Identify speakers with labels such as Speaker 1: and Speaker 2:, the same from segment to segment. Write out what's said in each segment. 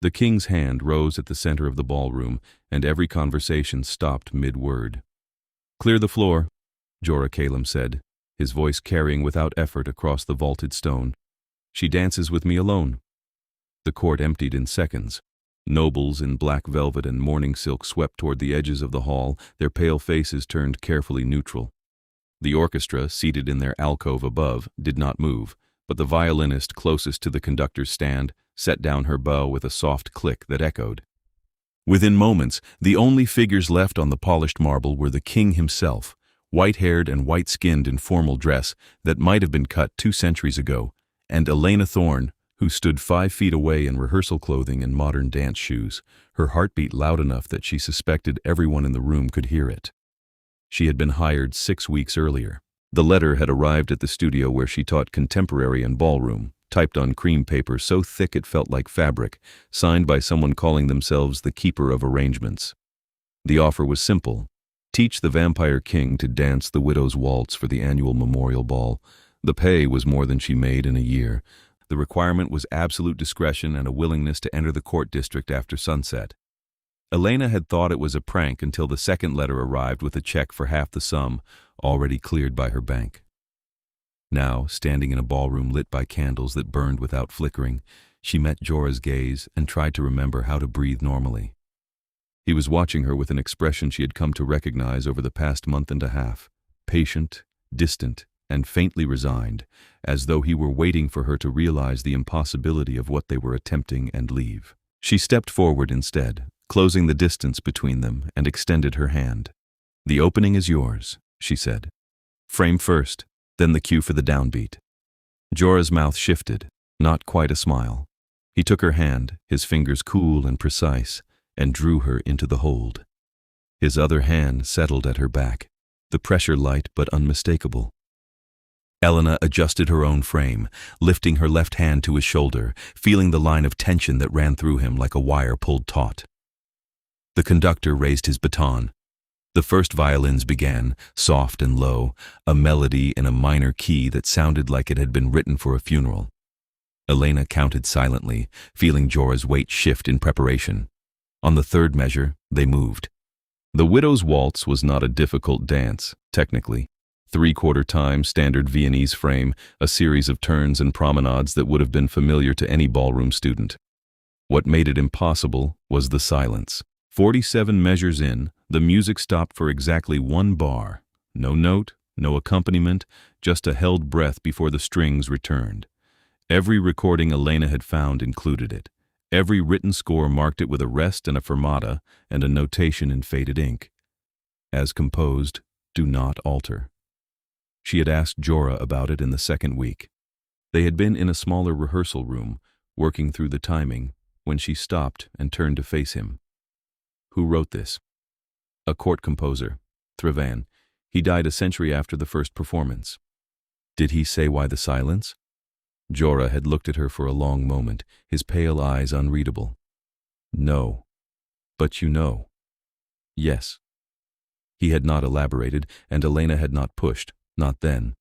Speaker 1: The king's hand rose at the center of the ballroom, and every conversation stopped mid-word. "Clear the floor," Jorah Caelum said, his voice carrying without effort across the vaulted stone. "She dances with me alone." The court emptied in seconds. Nobles in black velvet and mourning silk swept toward the edges of the hall, their pale faces turned carefully neutral. The orchestra, seated in their alcove above, did not move, but the violinist closest to the conductor's stand set down her bow with a soft click that echoed. Within moments, the only figures left on the polished marble were the king himself, white-haired and white-skinned in formal dress that might have been cut 2 centuries ago, and Elena Thorne, who stood 5 feet away in rehearsal clothing and modern dance shoes, her heartbeat loud enough that she suspected everyone in the room could hear it. She had been hired 6 weeks earlier. The letter had arrived at the studio where she taught contemporary and ballroom, typed on cream paper so thick it felt like fabric, signed by someone calling themselves the keeper of arrangements. The offer was simple: teach the vampire king to dance the widow's waltz for the annual memorial ball. The pay was more than she made in a year. The requirement was absolute discretion and a willingness to enter the court district after sunset. Elena had thought it was a prank until the second letter arrived with a check for half the sum, already cleared by her bank. Now, standing in a ballroom lit by candles that burned without flickering, she met Jorah's gaze and tried to remember how to breathe normally. He was watching her with an expression she had come to recognize over the past month and a half, patient, distant, and faintly resigned, as though he were waiting for her to realize the impossibility of what they were attempting and leave. She stepped forward instead, closing the distance between them, and extended her hand. "The opening is yours," she said. "Frame first, then the cue for the downbeat." Jorah's mouth shifted, not quite a smile. He took her hand, his fingers cool and precise, and drew her into the hold. His other hand settled at her back, the pressure light but unmistakable. Elena adjusted her own frame, lifting her left hand to his shoulder, feeling the line of tension that ran through him like a wire pulled taut. The conductor raised his baton. The first violins began, soft and low, a melody in a minor key that sounded like it had been written for a funeral. Elena counted silently, feeling Jorah's weight shift in preparation. On the third measure, they moved. The widow's waltz was not a difficult dance, technically. 3/4 time, standard Viennese frame, a series of turns and promenades that would have been familiar to any ballroom student. What made it impossible was the silence. 47 measures in, the music stopped for exactly 1 bar. No note, no accompaniment, just a held breath before the strings returned. Every recording Elena had found included it. Every written score marked it with a rest and a fermata and a notation in faded ink. As composed, do not alter. She had asked Jorah about it in the second week. They had been in a smaller rehearsal room, working through the timing, when she stopped and turned to face him. "Who wrote this?" "A court composer, Thravan. He died a century after the first performance." "Did he say why the silence?" Jorah had looked at her for a long moment, his pale eyes unreadable. "No. But you know." "Yes." He had not elaborated, and Elena had not pushed, not then.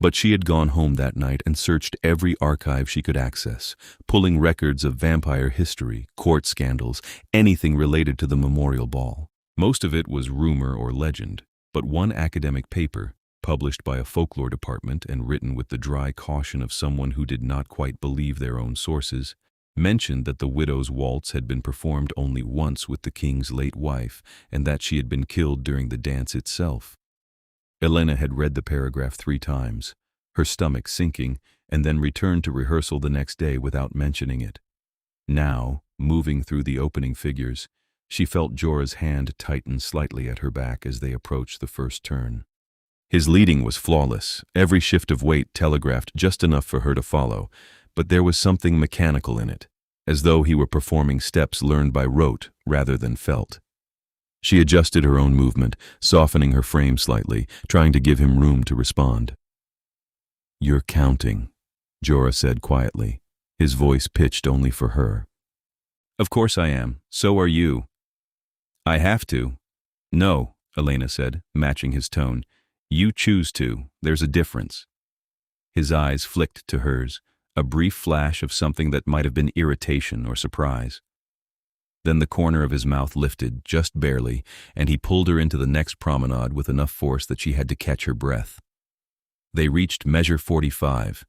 Speaker 1: But she had gone home that night and searched every archive she could access, pulling records of vampire history, court scandals, anything related to the memorial ball. Most of it was rumor or legend, but one academic paper, published by a folklore department and written with the dry caution of someone who did not quite believe their own sources, mentioned that the widow's waltz had been performed only once with the king's late wife, and that she had been killed during the dance itself. Elena had read the paragraph 3 times, her stomach sinking, and then returned to rehearsal the next day without mentioning it. Now, moving through the opening figures, she felt Jorah's hand tighten slightly at her back as they approached the first turn. His leading was flawless, every shift of weight telegraphed just enough for her to follow, but there was something mechanical in it, as though he were performing steps learned by rote rather than felt. She adjusted her own movement, softening her frame slightly, trying to give him room to respond. "You're counting," Jorah said quietly, his voice pitched only for her. "Of course I am. So are you." "I have to." "No," Elena said, matching his tone. "You choose to. There's a difference." His eyes flicked to hers, a brief flash of something that might have been irritation or surprise. Then the corner of his mouth lifted, just barely, and he pulled her into the next promenade with enough force that she had to catch her breath. They reached measure 45.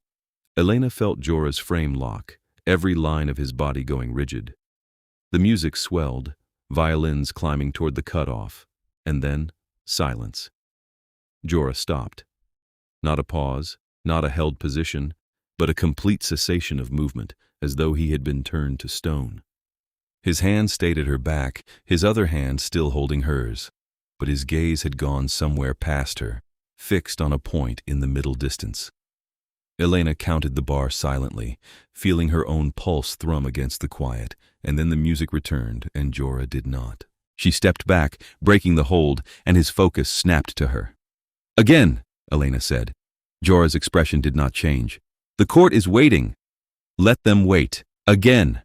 Speaker 1: Elena felt Jorah's frame lock, every line of his body going rigid. The music swelled, violins climbing toward the cutoff, and then silence. Jorah stopped. Not a pause, not a held position, but a complete cessation of movement, as though he had been turned to stone. His hand stayed at her back, his other hand still holding hers, but his gaze had gone somewhere past her, fixed on a point in the middle distance. Elena counted the bar silently, feeling her own pulse thrum against the quiet, and then the music returned, and Jorah did not. She stepped back, breaking the hold, and his focus snapped to her. "Again," Elena said. Jorah's expression did not change. "The court is waiting. Let them wait. Again."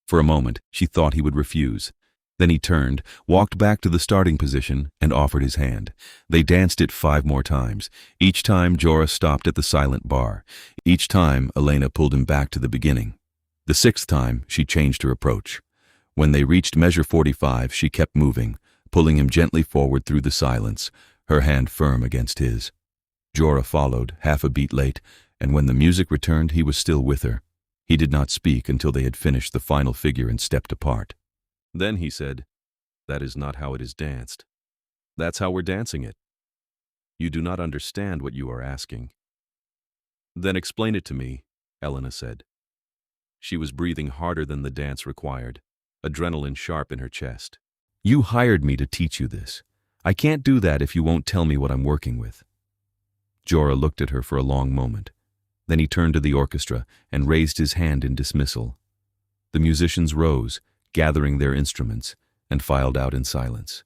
Speaker 1: For a moment, she thought he would refuse. Then he turned, walked back to the starting position, and offered his hand. They danced it 5 more times. Each time, Jorah stopped at the silent bar. Each time, Elena pulled him back to the beginning. The 6th time, she changed her approach. When they reached measure 45, she kept moving, pulling him gently forward through the silence, her hand firm against his. Jorah followed, half a beat late, and when the music returned, he was still with her. He did not speak until they had finished the final figure and stepped apart. Then he said, "That is not how it is danced. That's how we're dancing it. You do not understand what you are asking." "Then explain it to me," Elena said. She was breathing harder than the dance required, adrenaline sharp in her chest. "You hired me to teach you this. I can't do that if you won't tell me what I'm working with." Jorah looked at her for a long moment. Then he turned to the orchestra and raised his hand in dismissal. The musicians rose, gathering their instruments, and filed out in silence.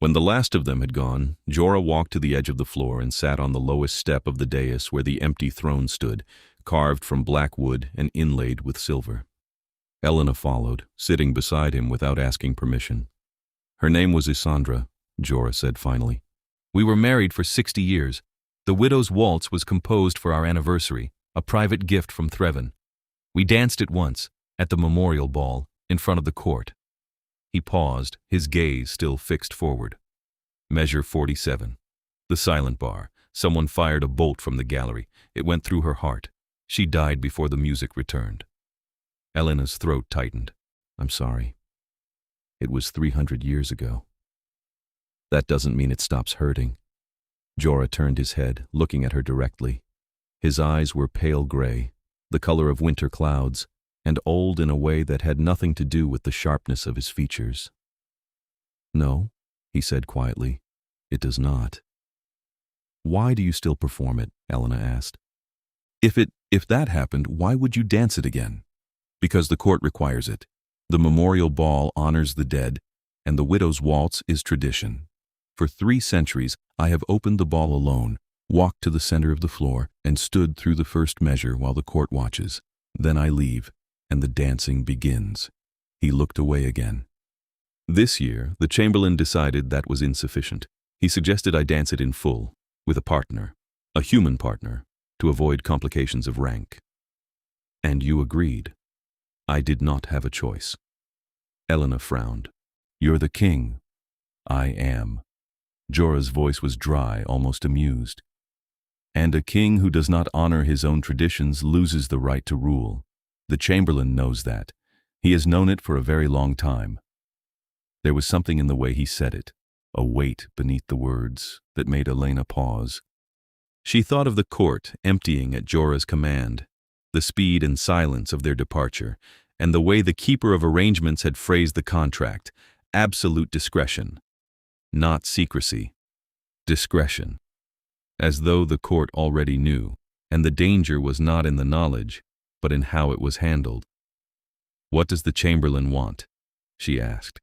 Speaker 1: When the last of them had gone, Jorah walked to the edge of the floor and sat on the lowest step of the dais where the empty throne stood, carved from black wood and inlaid with silver. Elena followed, sitting beside him without asking permission. "Her name was Isandra," Jorah said finally. "We were married for 60 years. The widow's waltz was composed for our anniversary, a private gift from Threven. We danced it once, at the memorial ball, in front of the court." He paused, his gaze still fixed forward. Measure 47. The silent bar. Someone fired a bolt from the gallery. It went through her heart. She died before the music returned. Elena's throat tightened. "I'm sorry. It was 300 years ago." "That doesn't mean it stops hurting." Jorah turned his head, looking at her directly. His eyes were pale gray, the color of winter clouds, and old in a way that had nothing to do with the sharpness of his features. "No," he said quietly, "it does not." "Why do you still perform it?" Elena asked. If that happened, why would you dance it again?" "Because the court requires it. The memorial ball honors the dead, and the widow's waltz is tradition. For 3 centuries, I have opened the ball alone, walked to the center of the floor, and stood through the first measure while the court watches. Then I leave, and the dancing begins." He looked away again. This year, the Chamberlain decided that was insufficient. He suggested I dance it in full, with a partner, a human partner, to avoid complications of rank. "And you agreed." "I did not have a choice." Elena frowned. "You're the king." "I am." Jorah's voice was dry, almost amused. "And a king who does not honor his own traditions loses the right to rule. The Chamberlain knows that. He has known it for a very long time." There was something in the way he said it, a weight beneath the words, that made Elena pause. She thought of the court emptying at Jorah's command, the speed and silence of their departure, and the way the keeper of arrangements had phrased the contract: absolute discretion. Not secrecy. Discretion. As though the court already knew, and the danger was not in the knowledge, but in how it was handled. "What does the Chamberlain want?" she asked.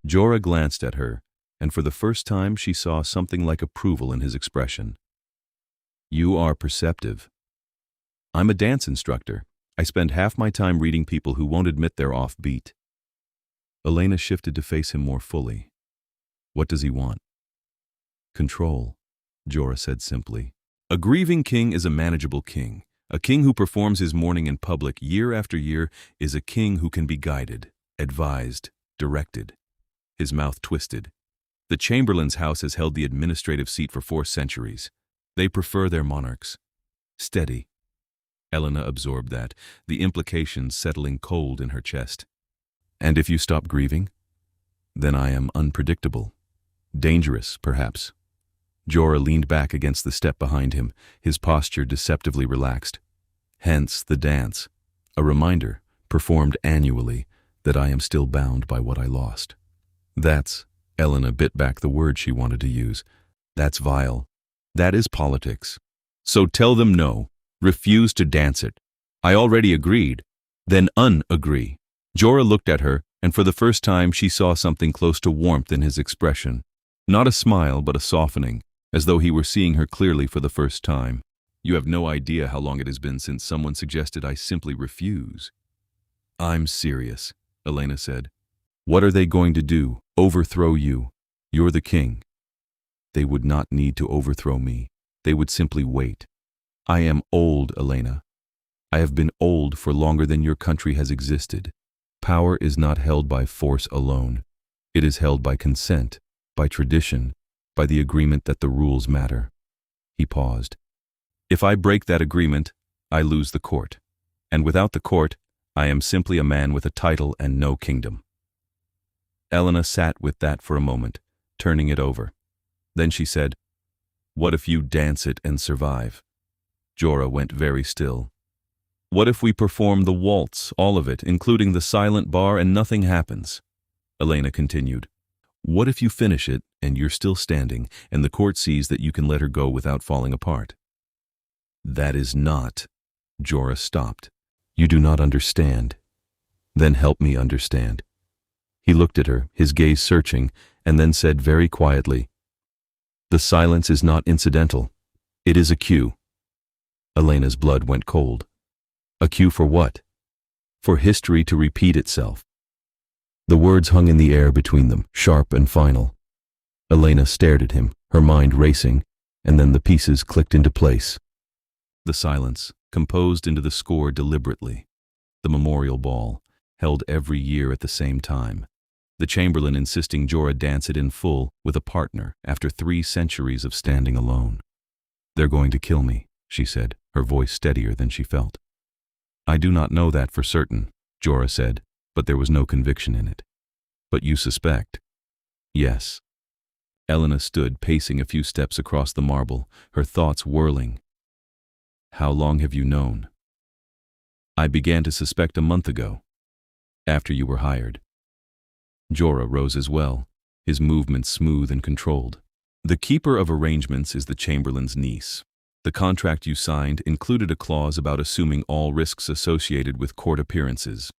Speaker 1: Jorah glanced at her, and for the first time she saw something like approval in his expression. "You are perceptive." "I'm a dance instructor. I spend half my time reading people who won't admit they're offbeat." Elena shifted to face him more fully. "What does he want?" "Control," Jorah said simply. "A grieving king is a manageable king. A king who performs his mourning in public year after year is a king who can be guided. advised, directed. His mouth twisted. The Chamberlain's house has held the administrative seat for 4 centuries. They prefer their monarchs. Steady. Elena absorbed that, the implications settling cold in her chest. And if you stop grieving? Then I am unpredictable. Dangerous, perhaps. Jorah leaned back against the step behind him, his posture deceptively relaxed. Hence the dance, a reminder, performed annually, that I am still bound by what I lost. That's, Elena bit back the word she wanted to use. That's vile. That is politics. So tell them no. Refuse to dance it. I already agreed. Then unagree. Jorah looked at her, and for the first time she saw something close to warmth in his expression. Not a smile, but a softening, as though he were seeing her clearly for the first time. You have no idea how long it has been since someone suggested I simply refuse. I'm serious, Elena said. What are they going to do? Overthrow you? You're the king. They would not need to overthrow me. They would simply wait. I am old, Elena. I have been old for longer than your country has existed. Power is not held by force alone. It is held by consent, by tradition, by the agreement that the rules matter. He paused. If I break that agreement, I lose the court. And without the court, I am simply a man with a title and no kingdom. Elena sat with that for a moment, turning it over. Then she said, What if you dance it and survive? Jorah went very still. What if we perform the waltz, all of it, including the silent bar, and nothing happens? Elena continued. What if you finish it, and you're still standing, and the court sees that you can let her go without falling apart? That is not. Jorah stopped. You do not understand. Then help me understand. He looked at her, his gaze searching, and then said very quietly, The silence is not incidental. It is a cue. Elena's blood went cold. A cue for what? For history to repeat itself. The words hung in the air between them, sharp and final. Elena stared at him, her mind racing, and then the pieces clicked into place. The silence, composed into the score deliberately. The memorial ball, held every year at the same time. The Chamberlain insisting Jorah dance it in full with a partner after 3 centuries of standing alone. They're going to kill me, she said, her voice steadier than she felt. I do not know that for certain, Jorah said, but there was no conviction in it. But you suspect? Yes. Elena stood pacing a few steps across the marble, her thoughts whirling. How long have you known? I began to suspect a month ago, after you were hired. Jorah rose as well, his movements smooth and controlled. The keeper of arrangements is the Chamberlain's niece. The contract you signed included a clause about assuming all risks associated with court appearances.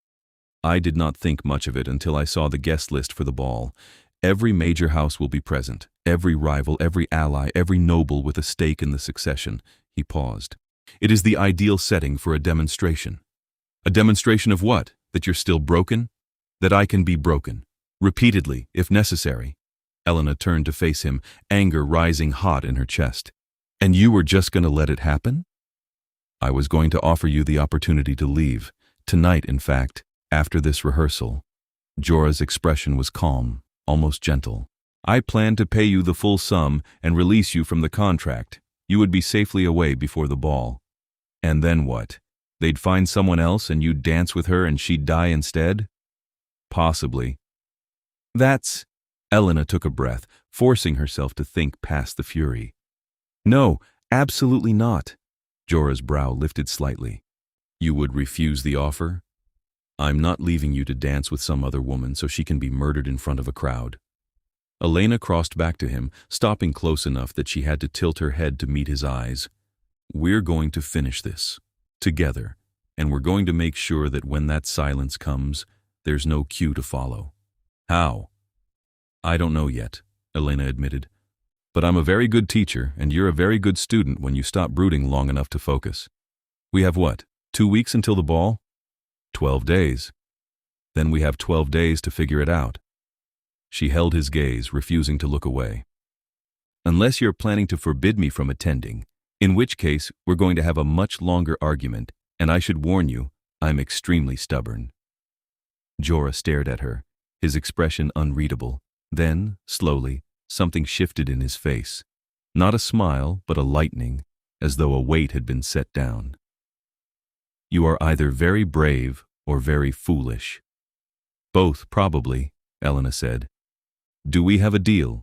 Speaker 1: I did not think much of it until I saw the guest list for the ball. Every major house will be present, every rival, every ally, every noble with a stake in the succession. He paused. It is the ideal setting for a demonstration. A demonstration of what? That you're still broken? That I can be broken. Repeatedly, if necessary. Elena turned to face him, anger rising hot in her chest. And you were just going to let it happen? I was going to offer you the opportunity to leave. Tonight, in fact, after this rehearsal. Jorah's expression was calm, almost gentle. I planned to pay you the full sum and release you from the contract. You would be safely away before the ball. And then what? They'd find someone else and you'd dance with her and she'd die instead? Possibly. That's... Elena took a breath, forcing herself to think past the fury. No, absolutely not. Jorah's brow lifted slightly. You would refuse the offer? I'm not leaving you to dance with some other woman so she can be murdered in front of a crowd. Elena crossed back to him, stopping close enough that she had to tilt her head to meet his eyes. We're going to finish this. Together. And we're going to make sure that when that silence comes, there's no cue to follow. How? I don't know yet, Elena admitted. But I'm a very good teacher, and you're a very good student when you stop brooding long enough to focus. We have what, 2 weeks until the ball? 12 days. Then we have 12 days to figure it out. She held his gaze, refusing to look away. Unless you're planning to forbid me from attending, in which case we're going to have a much longer argument, and I should warn you, I'm extremely stubborn. Jorah stared at her, his expression unreadable. Then, slowly, something shifted in his face. Not a smile, but a lightening, as though a weight had been set down. "You are either very brave or very foolish." "Both, probably," Elena said. "Do we have a deal?"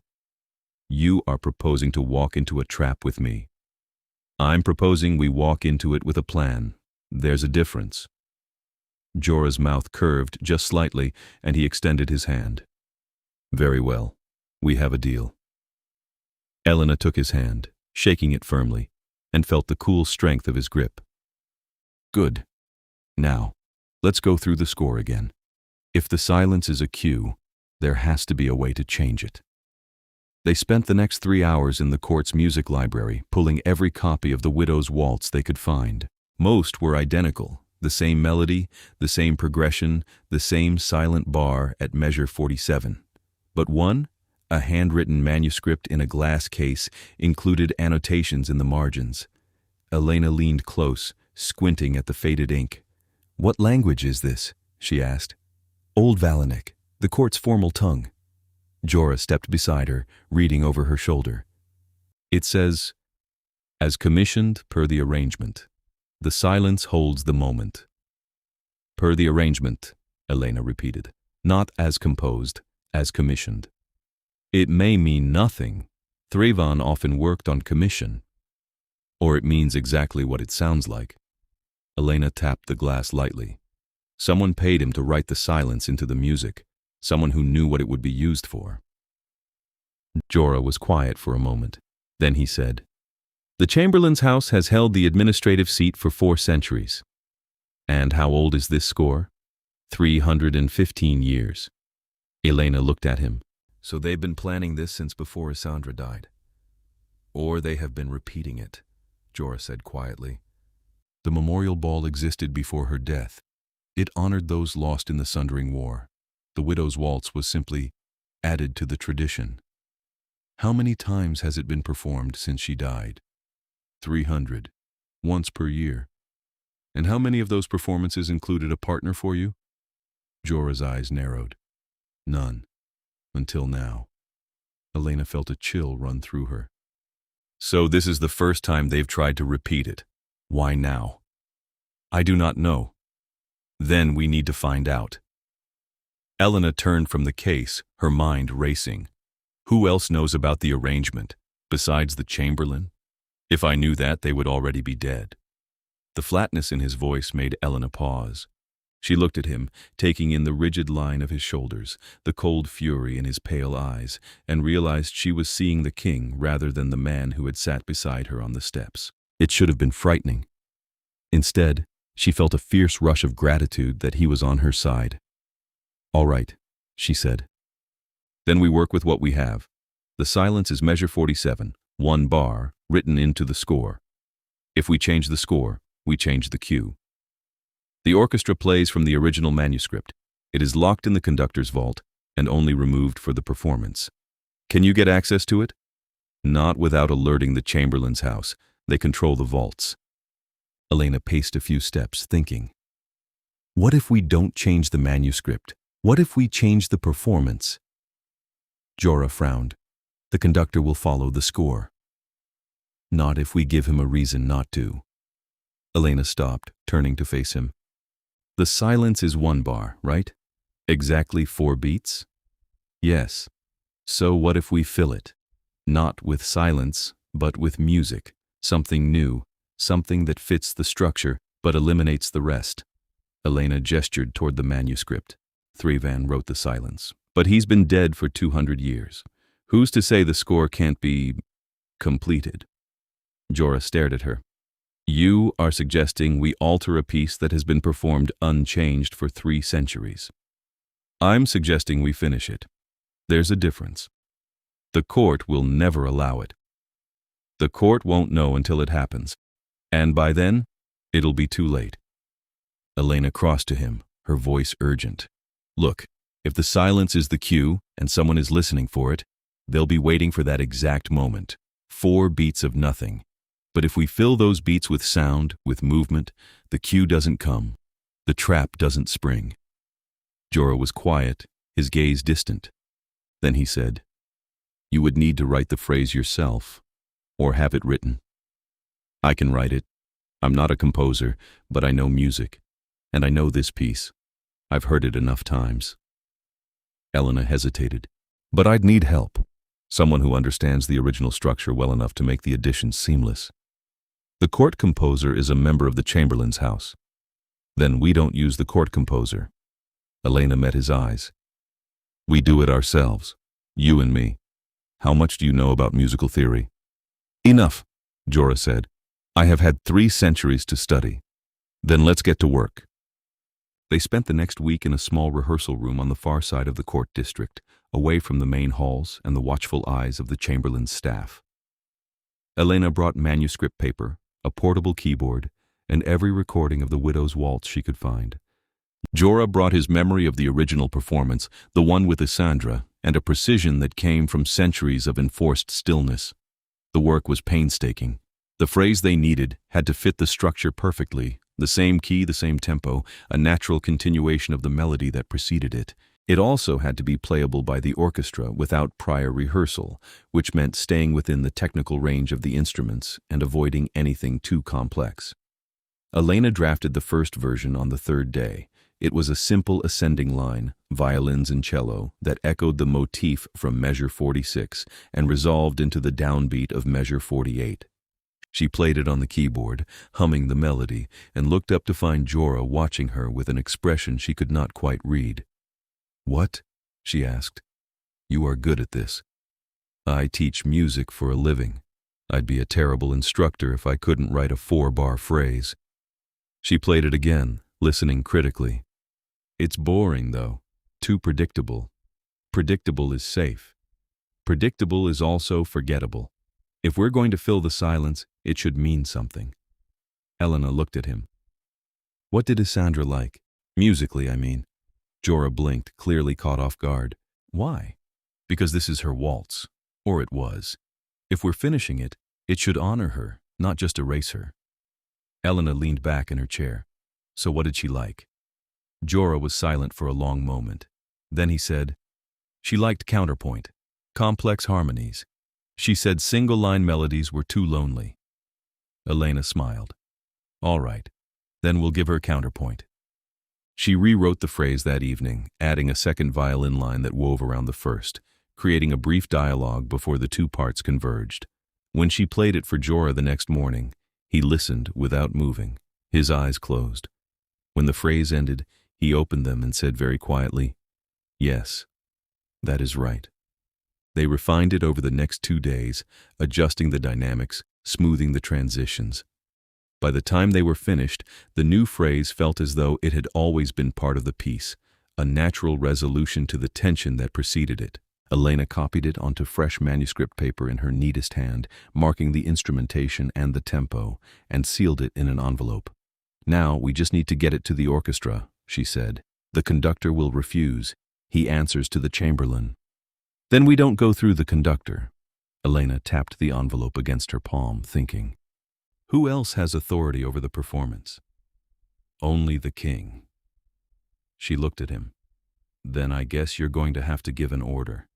Speaker 1: "You are proposing to walk into a trap with me. I'm proposing we walk into it with a plan. There's a difference." Jorah's mouth curved just slightly, and he extended his hand. "Very well. We have a deal." Elena took his hand, shaking it firmly, and felt the cool strength of his grip. "Good. Now, let's go through the score again. If the silence is a cue, there has to be a way to change it." They spent the next 3 hours in the court's music library, pulling every copy of the Widow's Waltz they could find. Most were identical, the same melody, the same progression, the same silent bar at measure 47. But one, a handwritten manuscript in a glass case, included annotations in the margins. Elena leaned close, squinting at the faded ink. "What language is this?" she asked. "Old Valonic, the court's formal tongue." Jorah stepped beside her, reading over her shoulder. "It says, 'As commissioned per the arrangement. The silence holds the moment.'" "Per the arrangement," Elena repeated. "Not as composed, as commissioned." "It may mean nothing. Thravan often worked on commission." "Or it means exactly what it sounds like." Elena tapped the glass lightly. "Someone paid him to write the silence into the music. Someone who knew what it would be used for." Jorah was quiet for a moment. Then he said, "The Chamberlain's house has held the administrative seat for 4 centuries. And how old is this score? 315 years. Elena looked at him. "So they've been planning this since before Isandra died." "Or they have been repeating it," Jorah said quietly. "The memorial ball existed before her death. It honored those lost in the Sundering War. The Widow's Waltz was simply added to the tradition." "How many times has it been performed since she died?" 300. Once per year. "And how many of those performances included a partner for you?" Jorah's eyes narrowed. "None. Until now." Elena felt a chill run through her. "So this is the first time they've tried to repeat it. Why now?" "I do not know." "Then we need to find out." Elena turned from the case, her mind racing. Who else knows about the arrangement, besides the Chamberlain? If I knew that, they would already be dead. The flatness in his voice made Elena pause. She looked at him, taking in the rigid line of his shoulders, the cold fury in his pale eyes, and realized she was seeing the king rather than the man who had sat beside her on the steps. It should have been frightening. Instead, she felt a fierce rush of gratitude that he was on her side. "All right," she said. "Then we work with what we have. The silence is measure 47, 1 bar, written into the score. If we change the score, we change the cue. The orchestra plays from the original manuscript. It is locked in the conductor's vault and only removed for the performance. Can you get access to it?" "Not without alerting the Chamberlain's house. They control the vaults." Elena paced a few steps, thinking. What if we don't change the manuscript? What if we change the performance? Jorah frowned. The conductor will follow the score. Not if we give him a reason not to. Elena stopped, turning to face him. The silence is 1 bar, right? Exactly 4 beats? Yes. So what if we fill it? Not with silence, but with music. Something new, something that fits the structure, but eliminates the rest. Elena gestured toward the manuscript. Thravan wrote the silence. But he's been dead for 200 years. Who's to say the score can't be completed? Jorah stared at her. You are suggesting we alter a piece that has been performed unchanged for 3 centuries. I'm suggesting we finish it. There's a difference. The court will never allow it. The court won't know until it happens. And by then, it'll be too late. Elena crossed to him, her voice urgent. Look, if the silence is the cue and someone is listening for it, they'll be waiting for that exact moment. 4 beats of nothing. But if we fill those beats with sound, with movement, the cue doesn't come. The trap doesn't spring. Jorah was quiet, his gaze distant. Then he said, "You would need to write the phrase yourself, or have it written. I can write it. I'm not a composer, but I know music, and I know this piece. I've heard it enough times." Elena hesitated. "But I'd need help. Someone who understands the original structure well enough to make the additions seamless. The court composer is a member of the Chamberlain's house. Then we don't use the court composer." Elena met his eyes. "We do it ourselves, you and me. How much do you know about musical theory?" "Enough," Jorah said. "I have had 3 centuries to study. Then let's get to work." They spent the next week in a small rehearsal room on the far side of the court district, away from the main halls and the watchful eyes of the Chamberlain's staff. Elena brought manuscript paper, a portable keyboard, and every recording of the widow's waltz she could find. Jorah brought his memory of the original performance, the one with Isandra, and a precision that came from centuries of enforced stillness. The work was painstaking. The phrase they needed had to fit the structure perfectly, the same key, the same tempo, a natural continuation of the melody that preceded it. It also had to be playable by the orchestra without prior rehearsal, which meant staying within the technical range of the instruments and avoiding anything too complex. Elena drafted the first version on the 3rd day. It was a simple ascending line, violins and cello, that echoed the motif from measure 46 and resolved into the downbeat of measure 48. She played it on the keyboard, humming the melody, and looked up to find Jorah watching her with an expression she could not quite read. "What?" she asked. "You are good at this." "I teach music for a living. I'd be a terrible instructor if I couldn't write a 4-bar phrase." She played it again, listening critically. "It's boring, though. Too predictable. Predictable is safe. Predictable is also forgettable. If we're going to fill the silence, it should mean something." Elena looked at him. "What did Isandra like? Musically, I mean." Jorah blinked, clearly caught off guard. "Why?" "Because this is her waltz. Or it was. If we're finishing it, it should honor her, not just erase her." Elena leaned back in her chair. "So what did she like?" Jorah was silent for a long moment. Then he said, "She liked counterpoint, complex harmonies. She said single-line melodies were too lonely." Elena smiled. "All right, then we'll give her counterpoint." She rewrote the phrase that evening, adding a second violin line that wove around the first, creating a brief dialogue before the 2 parts converged. When she played it for Jorah the next morning, he listened without moving, his eyes closed. When the phrase ended, he opened them and said very quietly, "Yes, that is right." They refined it over the next 2 days, adjusting the dynamics, smoothing the transitions. By the time they were finished, the new phrase felt as though it had always been part of the piece, a natural resolution to the tension that preceded it. Elena copied it onto fresh manuscript paper in her neatest hand, marking the instrumentation and the tempo, and sealed it in an envelope. "Now we just need to get it to the orchestra," she said. "The conductor will refuse. He answers to the Chamberlain." "Then we don't go through the conductor." Elena tapped the envelope against her palm, thinking. "Who else has authority over the performance?" "Only the king." She looked at him. "Then I guess you're going to have to give an order."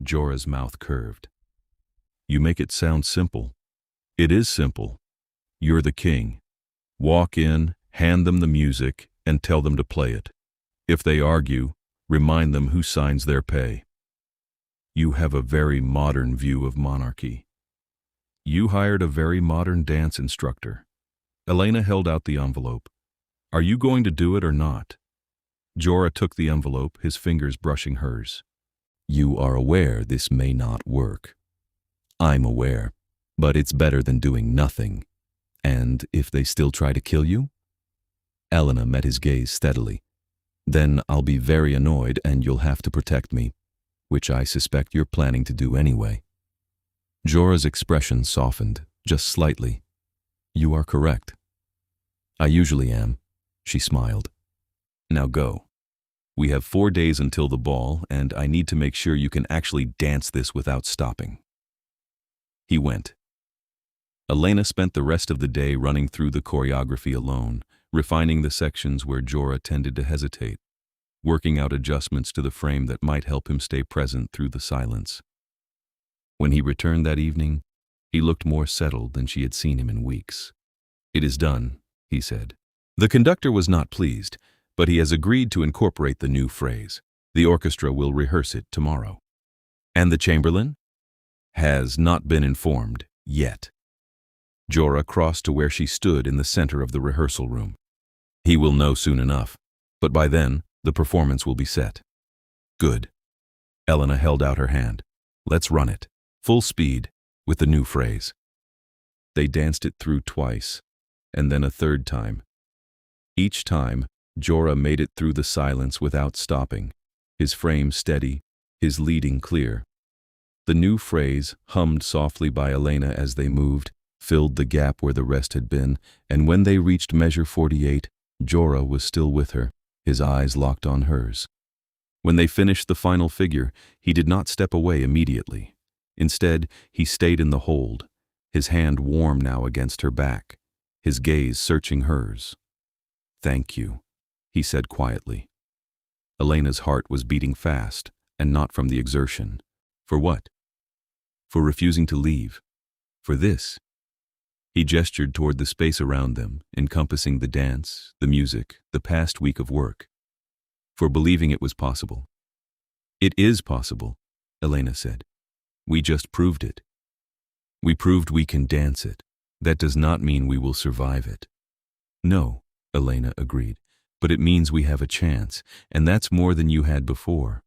Speaker 1: Jorah's mouth curved. "You make it sound simple." "It is simple. You're the king. Walk in, hand them the music, and tell them to play it. If they argue, remind them who signs their pay." "You have a very modern view of monarchy." "You hired a very modern dance instructor." Elena held out the envelope. "Are you going to do it or not?" Jorah took the envelope, his fingers brushing hers. "You are aware this may not work." "I'm aware, but it's better than doing nothing. And if they still try to kill you?" Elena met his gaze steadily. "Then I'll be very annoyed and you'll have to protect me, which I suspect you're planning to do anyway." Jorah's expression softened, just slightly. "You are correct." "I usually am," she smiled. "Now go. We have 4 days until the ball, and I need to make sure you can actually dance this without stopping." He went. Elena spent the rest of the day running through the choreography alone, refining the sections where Jorah tended to hesitate. working out adjustments to the frame that might help him stay present through the silence. When he returned that evening, he looked more settled than she had seen him in weeks. "It is done," he said. The conductor was not pleased, but he has agreed to incorporate the new phrase. The orchestra will rehearse it tomorrow. And the Chamberlain? Has not been informed yet. Jorah crossed to where she stood in the center of the rehearsal room. He will know soon enough, but by then, the performance will be set. Good. Elena held out her hand. Let's run it. Full speed, with the new phrase. They danced it through twice, and then a third time. Each time, Jorah made it through the silence without stopping, his frame steady, his leading clear. The new phrase, hummed softly by Elena as they moved, filled the gap where the rest had been, and when they reached measure 48, Jorah was still with her, his eyes locked on hers. When they finished the final figure, he did not step away immediately. Instead, he stayed in the hold, his hand warm now against her back, his gaze searching hers. "Thank you," he said quietly. Elena's heart was beating fast, and not from the exertion. For what? For refusing to leave. For this. He gestured toward the space around them, encompassing the dance, the music, the past week of work. For believing it was possible. "It is possible," Elena said. "We just proved it. We proved we can dance it. That does not mean we will survive it." "No," Elena agreed, "but it means we have a chance, and that's more than you had before."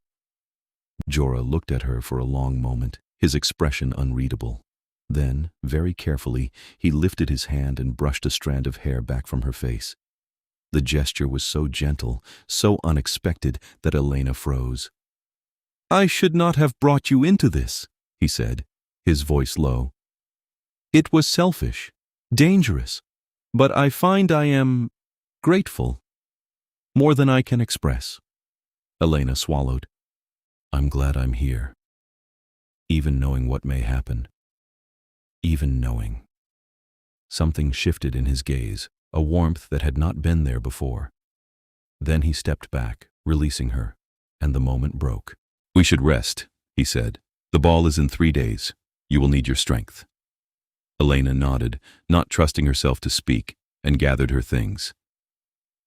Speaker 1: Jorah looked at her for a long moment, his expression unreadable. Then, very carefully, he lifted his hand and brushed a strand of hair back from her face. The gesture was so gentle, so unexpected, that Elena froze. "I should not have brought you into this," he said, his voice low. "It was selfish, dangerous, but I find I am grateful, more than I can express." Elena swallowed. "I'm glad I'm here, even knowing what may happen. Even knowing." Something shifted in his gaze, a warmth that had not been there before. Then he stepped back, releasing her, and the moment broke. "We should rest," he said. "The ball is in 3 days. You will need your strength." Elena nodded, not trusting herself to speak, and gathered her things.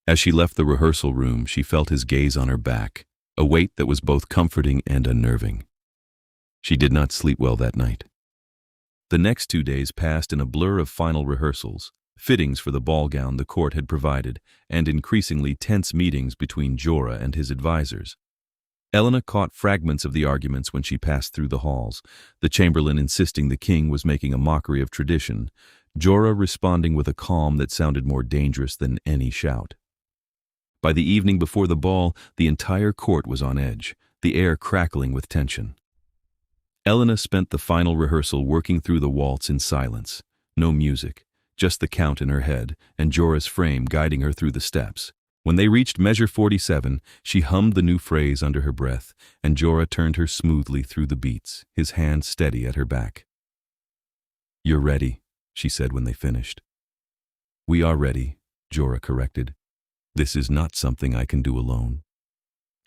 Speaker 1: As she left the rehearsal room, she felt his gaze on her back, a weight that was both comforting and unnerving. She did not sleep well that night. The next 2 days passed in a blur of final rehearsals, fittings for the ball gown the court had provided, and increasingly tense meetings between Jorah and his advisors. Elena caught fragments of the arguments when she passed through the halls, the Chamberlain insisting the king was making a mockery of tradition, Jorah responding with a calm that sounded more dangerous than any shout. By the evening before the ball, the entire court was on edge, the air crackling with tension. Elena spent the final rehearsal working through the waltz in silence. No music, just the count in her head, and Jorah's frame guiding her through the steps. When they reached measure 47, she hummed the new phrase under her breath, and Jorah turned her smoothly through the beats, his hand steady at her back. "You're ready," she said when they finished. "We are ready," Jorah corrected. "This is not something I can do alone."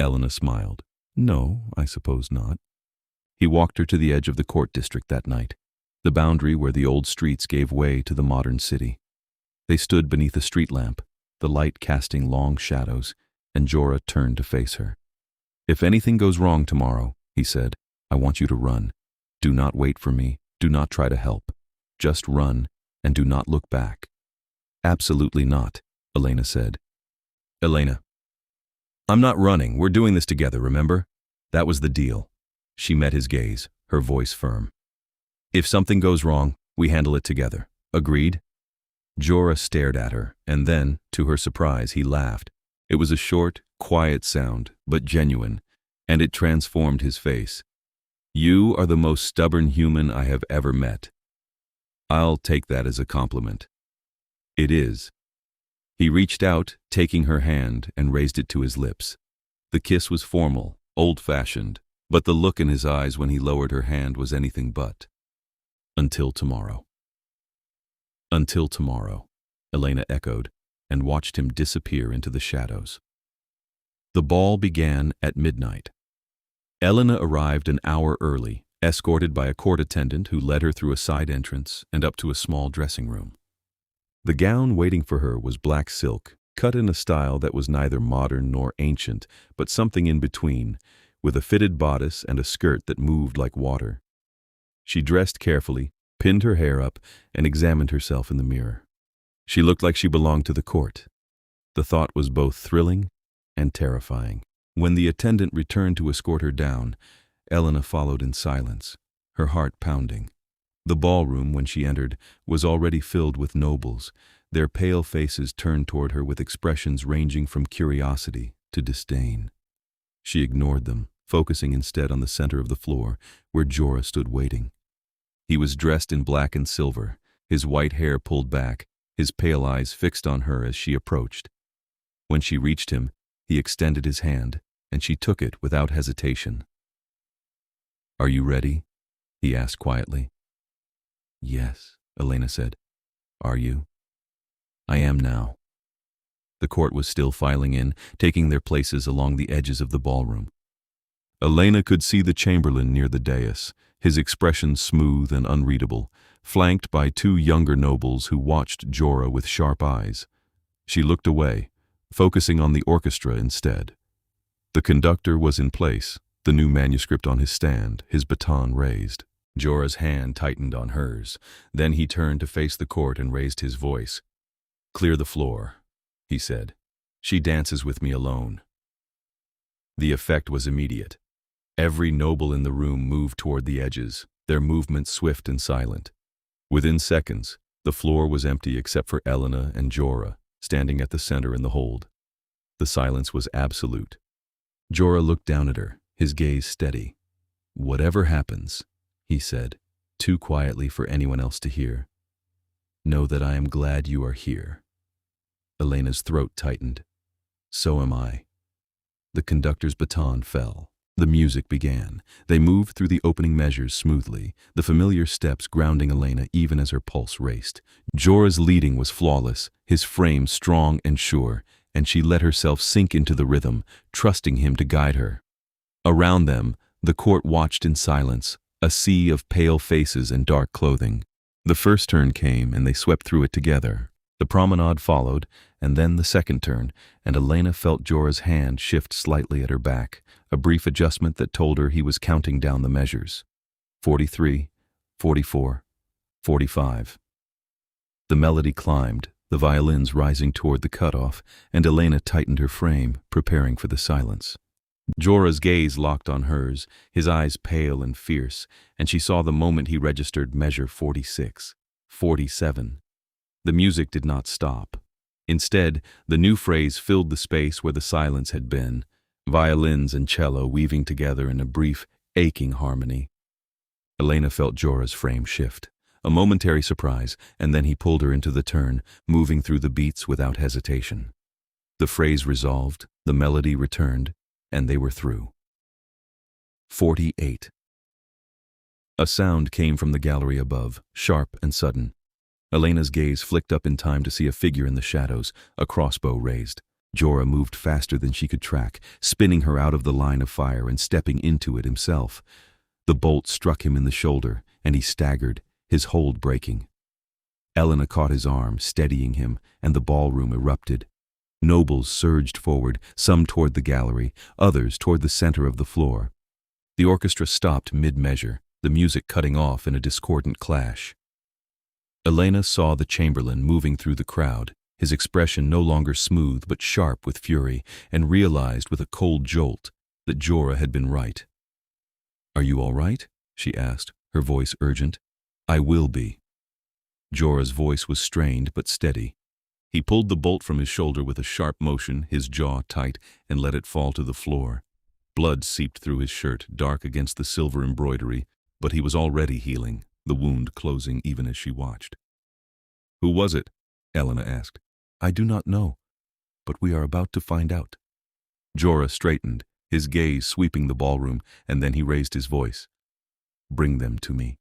Speaker 1: Elena smiled. "No, I suppose not." He walked her to the edge of the court district that night, the boundary where the old streets gave way to the modern city. They stood beneath a street lamp, the light casting long shadows, and Jorah turned to face her. "If anything goes wrong tomorrow," he said, "I want you to run. Do not wait for me. Do not try to help. Just run, and do not look back." "Absolutely not," Elena said. "Elena, I'm not running. We're doing this together, remember? That was the deal." She met his gaze, her voice firm. "If something goes wrong, we handle it together. Agreed?" Jorah stared at her, and then, to her surprise, he laughed. It was a short, quiet sound, but genuine, and it transformed his face. "You are the most stubborn human I have ever met." "I'll take that as a compliment." "It is." He reached out, taking her hand, and raised it to his lips. The kiss was formal, old-fashioned, but the look in his eyes when he lowered her hand was anything but. "Until tomorrow." "Until tomorrow," Elena echoed, and watched him disappear into the shadows. The ball began at midnight. Elena arrived an hour early, escorted by a court attendant who led her through a side entrance and up to a small dressing room. The gown waiting for her was black silk, cut in a style that was neither modern nor ancient, but something in between, with a fitted bodice and a skirt that moved like water. She dressed carefully, pinned her hair up, and examined herself in the mirror. She looked like she belonged to the court. The thought was both thrilling and terrifying. When the attendant returned to escort her down, Elena followed in silence, her heart pounding. The ballroom, when she entered, was already filled with nobles, their pale faces turned toward her with expressions ranging from curiosity to disdain. She ignored them, focusing instead on the center of the floor, where Jorah stood waiting. He was dressed in black and silver, his white hair pulled back, his pale eyes fixed on her as she approached. When she reached him, he extended his hand, and she took it without hesitation. "Are you ready?" he asked quietly. "Yes," Elena said. "Are you?" "I am now." The court was still filing in, taking their places along the edges of the ballroom. Elena could see the chamberlain near the dais, his expression smooth and unreadable, flanked by two younger nobles who watched Jorah with sharp eyes. She looked away, focusing on the orchestra instead. The conductor was in place, the new manuscript on his stand, his baton raised. Jorah's hand tightened on hers. Then he turned to face the court and raised his voice. "Clear the floor," he said. "She dances with me alone." The effect was immediate. Every noble in the room moved toward the edges, their movements swift and silent. Within seconds, the floor was empty except for Elena and Jorah, standing at the center in the hold. The silence was absolute. Jorah looked down at her, his gaze steady. "Whatever happens," he said, too quietly for anyone else to hear, "know that I am glad you are here." Elena's throat tightened. "So am I." The conductor's baton fell. The music began. They moved through the opening measures smoothly, the familiar steps grounding Elena even as her pulse raced. Jorah's leading was flawless, his frame strong and sure, and she let herself sink into the rhythm, trusting him to guide her. Around them, the court watched in silence, a sea of pale faces and dark clothing. The first turn came, and they swept through it together. The promenade followed, and then the second turn, and Elena felt Jorah's hand shift slightly at her back, a brief adjustment that told her he was counting down the measures. 43, 44, 45. The melody climbed, the violins rising toward the cutoff, and Elena tightened her frame, preparing for the silence. Jorah's gaze locked on hers, his eyes pale and fierce, and she saw the moment he registered measure 46, 47. The music did not stop. Instead, the new phrase filled the space where the silence had been, violins and cello weaving together in a brief, aching harmony. Elena felt Jorah's frame shift, a momentary surprise, and then he pulled her into the turn, moving through the beats without hesitation. The phrase resolved, the melody returned, and they were through. 48. A sound came from the gallery above, sharp and sudden. Elena's gaze flicked up in time to see a figure in the shadows, a crossbow raised. Jorah moved faster than she could track, spinning her out of the line of fire and stepping into it himself. The bolt struck him in the shoulder, and he staggered, his hold breaking. Elena caught his arm, steadying him, and the ballroom erupted. Nobles surged forward, some toward the gallery, others toward the center of the floor. The orchestra stopped mid-measure, the music cutting off in a discordant clash. Elena saw the chamberlain moving through the crowd, his expression no longer smooth but sharp with fury, and realized with a cold jolt that Jorah had been right. "Are you all right?" she asked, her voice urgent. "I will be." Jorah's voice was strained but steady. He pulled the bolt from his shoulder with a sharp motion, his jaw tight, and let it fall to the floor. Blood seeped through his shirt, dark against the silver embroidery, but he was already healing, the wound closing even as she watched. "Who was it?" Elena asked. "I do not know, but we are about to find out." Jorah straightened, his gaze sweeping the ballroom, and then he raised his voice. "Bring them to me."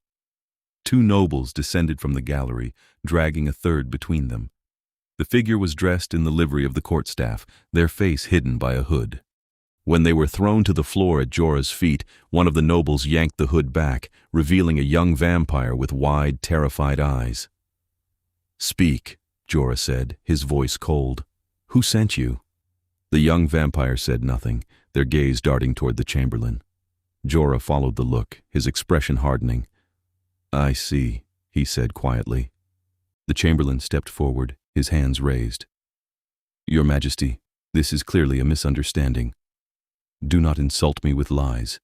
Speaker 1: Two nobles descended from the gallery, dragging a third between them. The figure was dressed in the livery of the court staff, their face hidden by a hood. When they were thrown to the floor at Jorah's feet, one of the nobles yanked the hood back, revealing a young vampire with wide, terrified eyes. "Speak," Jorah said, his voice cold. "Who sent you?" The young vampire said nothing, their gaze darting toward the chamberlain. Jorah followed the look, his expression hardening. "I see," he said quietly. The chamberlain stepped forward, his hands raised. "Your Majesty, this is clearly a misunderstanding. Do not insult me with lies."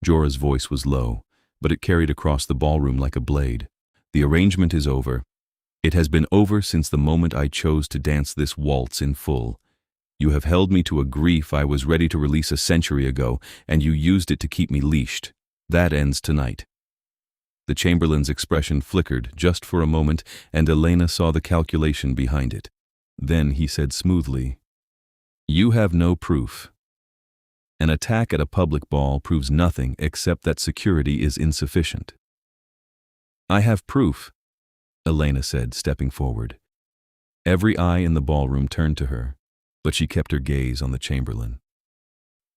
Speaker 1: Jorah's voice was low, but it carried across the ballroom like a blade. "The arrangement is over. It has been over since the moment I chose to dance this waltz in full. You have held me to a grief I was ready to release a century ago, and you used it to keep me leashed. That ends tonight." The chamberlain's expression flickered just for a moment, and Elena saw the calculation behind it. Then he said smoothly, "You have no proof. An attack at a public ball proves nothing except that security is insufficient." "I have proof," Elena said, stepping forward. Every eye in the ballroom turned to her, but she kept her gaze on the chamberlain.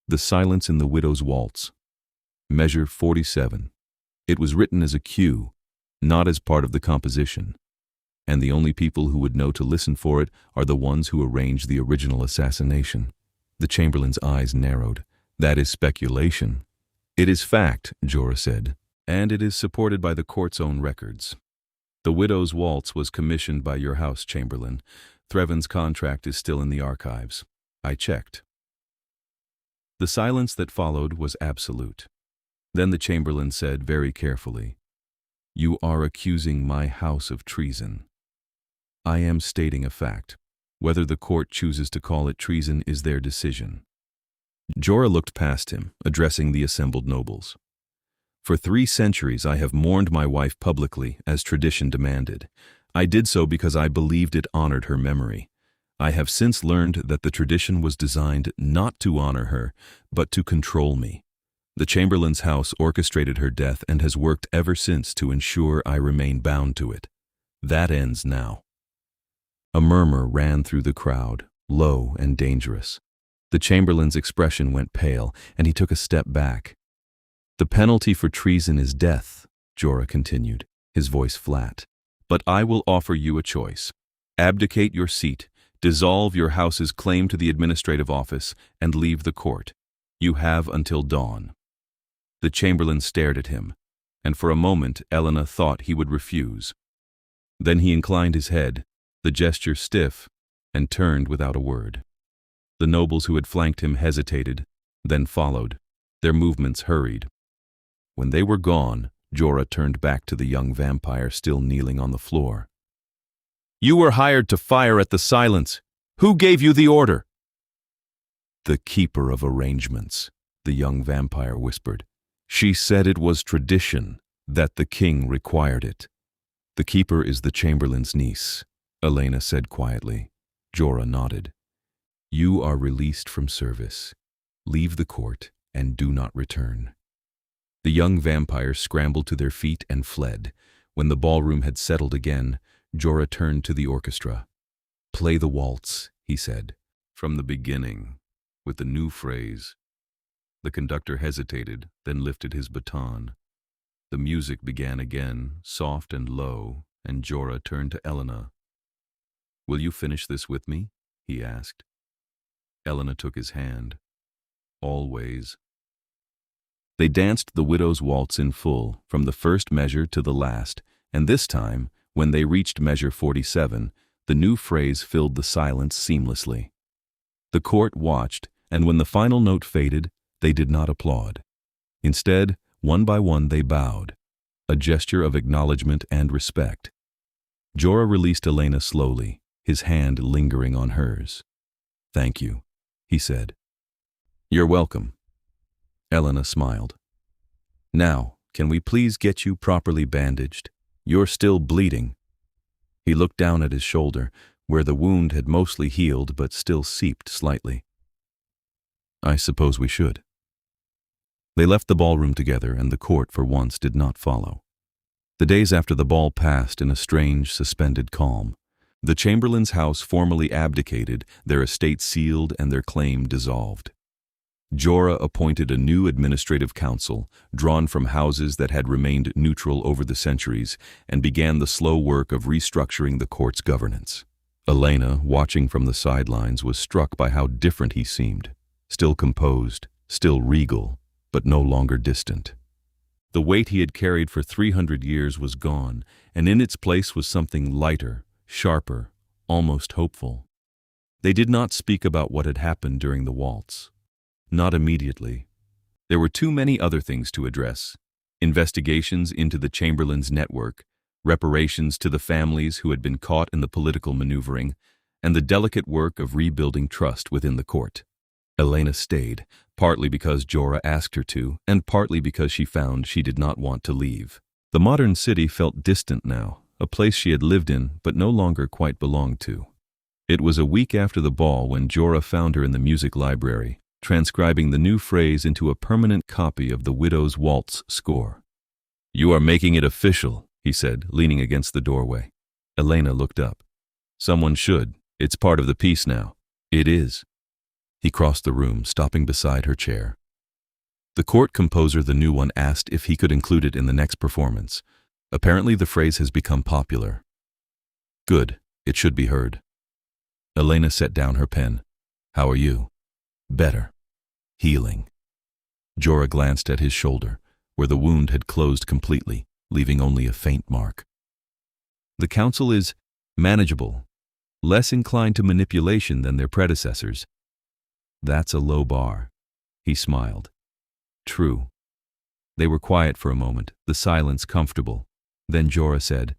Speaker 1: The silence in the widow's waltz. Measure 47. It was written as a cue, not as part of the composition. And the only people who would know to listen for it are the ones who arranged the original assassination. The chamberlain's eyes narrowed. "That is speculation." "It is fact," Jorah said, "and it is supported by the court's own records. The widow's waltz was commissioned by your house, Chamberlain. Threven's contract is still in the archives. I checked." The silence that followed was absolute. Then the chamberlain said very carefully, "You are accusing my house of treason." "I am stating a fact. Whether the court chooses to call it treason is their decision." Jorah looked past him, addressing the assembled nobles. "For 3 centuries I have mourned my wife publicly, as tradition demanded. I did so because I believed it honored her memory. I have since learned that the tradition was designed not to honor her, but to control me. The Chamberlain's house orchestrated her death and has worked ever since to ensure I remain bound to it. That ends now." A murmur ran through the crowd, low and dangerous. The Chamberlain's expression went pale, and he took a step back. "The penalty for treason is death," Jorah continued, his voice flat. "But I will offer you a choice. Abdicate your seat, dissolve your house's claim to the administrative office, and leave the court. You have until dawn." The Chamberlain stared at him, and for a moment Elena thought he would refuse. Then he inclined his head, the gesture stiff, and turned without a word. The nobles who had flanked him hesitated, then followed, their movements hurried. When they were gone, Jorah turned back to the young vampire still kneeling on the floor. "You were hired to fire at the silence. Who gave you the order?" "The keeper of arrangements," the young vampire whispered. "She said it was tradition, that the king required it." "The keeper is the chamberlain's niece," Elena said quietly. Jorah nodded. "You are released from service. Leave the court and do not return." The young vampires scrambled to their feet and fled. When the ballroom had settled again, Jorah turned to the orchestra. "Play the waltz," he said, "from the beginning, with the new phrase." The conductor hesitated, then lifted his baton. The music began again, soft and low, and Jorah turned to Elena. "Will you finish this with me?" he asked. Elena took his hand. "Always." They danced the widow's waltz in full, from the first measure to the last, and this time, when they reached measure 47, the new phrase filled the silence seamlessly. The court watched, and when the final note faded, they did not applaud. Instead, one by one they bowed, a gesture of acknowledgement and respect. Jorah released Elena slowly, his hand lingering on hers. "Thank you," he said. "You're welcome." Elena smiled. "Now, can we please get you properly bandaged? You're still bleeding." He looked down at his shoulder, where the wound had mostly healed but still seeped slightly. "I suppose we should." They left the ballroom together, and the court for once did not follow. The days after the ball passed in a strange, suspended calm. The Chamberlain's house formally abdicated, their estate sealed, and their claim dissolved. Jorah appointed a new administrative council, drawn from houses that had remained neutral over the centuries, and began the slow work of restructuring the court's governance. Elena, watching from the sidelines, was struck by how different he seemed. Still composed, still regal, but no longer distant. The weight he had carried for 300 years was gone, and in its place was something lighter, sharper, almost hopeful. They did not speak about what had happened during the waltz. Not immediately. There were too many other things to address. Investigations into the Chamberlain's network, reparations to the families who had been caught in the political maneuvering, and the delicate work of rebuilding trust within the court. Elena stayed, partly because Jorah asked her to, and partly because she found she did not want to leave. The modern city felt distant now, a place she had lived in but no longer quite belonged to. It was a week after the ball when Jorah found her in the music library, transcribing the new phrase into a permanent copy of the widow's waltz score. "You are making it official," he said, leaning against the doorway. Elena looked up. "Someone should. It's part of the piece now." "It is." He crossed the room, stopping beside her chair. The court composer, the new one, asked if he could include it in the next performance. Apparently the phrase has become popular. "Good. It should be heard." Elena set down her pen. "How are you?" "Better. Healing." Jorah glanced at his shoulder, where the wound had closed completely, leaving only a faint mark. "The council is manageable, less inclined to manipulation than their predecessors." "That's a low bar." He smiled. "True." They were quiet for a moment, the silence comfortable. Then Jorah said,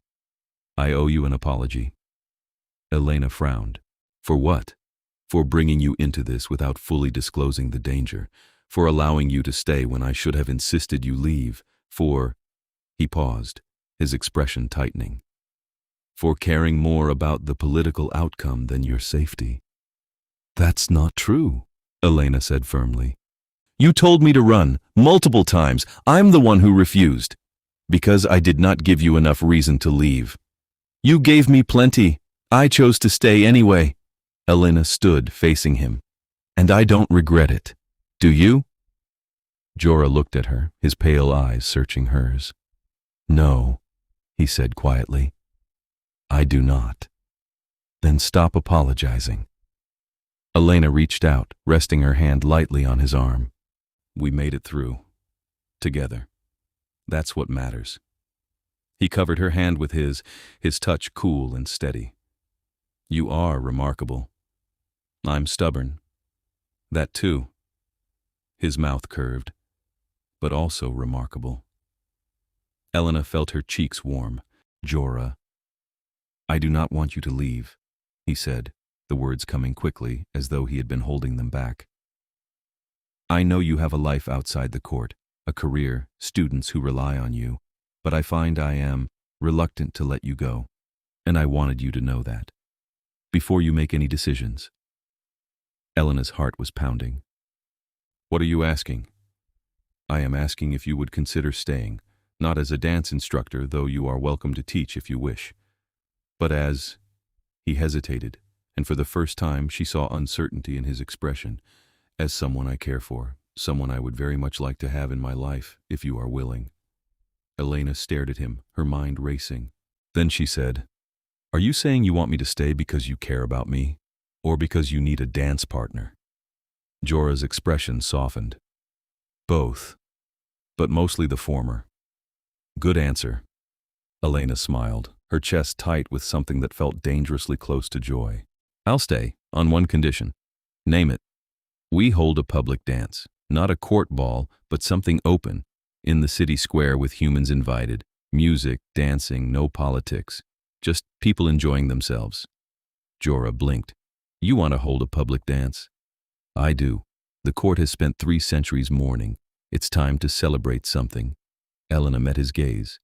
Speaker 1: "I owe you an apology." Elena frowned. "For what?" "For bringing you into this without fully disclosing the danger, for allowing you to stay when I should have insisted you leave, for—" He paused, his expression tightening. "For caring more about the political outcome than your safety." "That's not true," Elena said firmly. "You told me to run, multiple times. I'm the one who refused. Because I did not give you enough reason to leave. You gave me plenty. I chose to stay anyway." Elena stood facing him. "And I don't regret it. Do you?" Jorah looked at her, his pale eyes searching hers. "No," he said quietly. "I do not." "Then stop apologizing." Elena reached out, resting her hand lightly on his arm. "We made it through. Together. That's what matters." He covered her hand with his touch cool and steady. "You are remarkable. I'm stubborn. That too." His mouth curved. "But also remarkable." Elena felt her cheeks warm. "Jorah, I do not want you to leave," he said, the words coming quickly as though he had been holding them back. "I know you have a life outside the court, a career, students who rely on you, but I find I am reluctant to let you go, and I wanted you to know that. Before you make any decisions." Elena's heart was pounding. "What are you asking?" "I am asking if you would consider staying, not as a dance instructor, though you are welcome to teach if you wish, but as—" He hesitated, and for the first time she saw uncertainty in his expression. "As someone I care for, someone I would very much like to have in my life, if you are willing." Elena stared at him, her mind racing. Then she said, "Are you saying you want me to stay because you care about me, or because you need a dance partner?" Jorah's expression softened. "Both, but mostly the former." "Good answer." Elena smiled, her chest tight with something that felt dangerously close to joy. "I'll stay, on one condition." "Name it." "We hold a public dance, not a court ball, but something open, in the city square with humans invited, music, dancing, no politics, just people enjoying themselves." Jorah blinked. "You want to hold a public dance?" "I do. The court has spent 3 centuries mourning. It's time to celebrate something." Elena met his gaze.